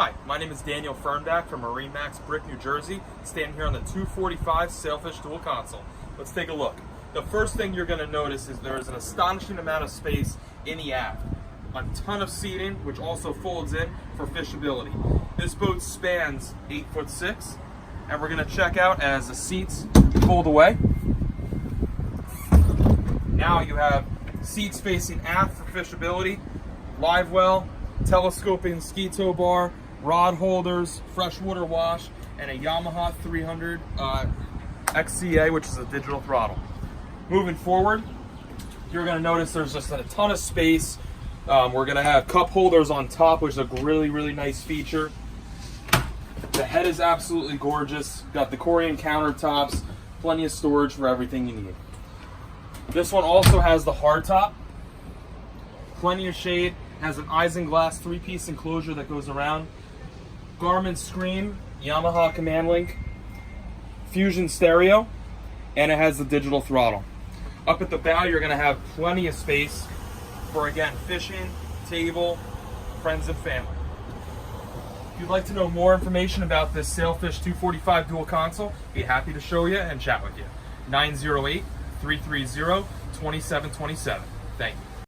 Hi, my name is Daniel Fernback from MarineMax, Brick, New Jersey, standing here on the 245 Sailfish Dual Console. Let's take a look. The first thing you're going to notice is there is an astonishing amount of space in the aft. A ton of seating, which also folds in for fishability. This boat spans 8'6", and we're going to check out as the seats fold away. Now you have seats facing aft for fishability, live well, telescoping ski tow bar, rod holders, freshwater wash, and a Yamaha 300 XCA, which is a digital throttle. Moving forward, you're going to notice there's just a ton of space. We're going to have cup holders on top, which is a really nice feature. The head is absolutely gorgeous. Got the Corian countertops, plenty of storage for everything you need. This one also has the hardtop, plenty of shade, has an isinglass 3-piece enclosure that goes around, Garmin screen, Yamaha command link, Fusion stereo, and it has the digital throttle. Up at the bow, you're going to have plenty of space for, again, fishing, table, friends and family. If you'd like to know more information about this Sailfish 245 Dual Console, I'd be happy to show you and chat with you. 908-330-2727. Thank you.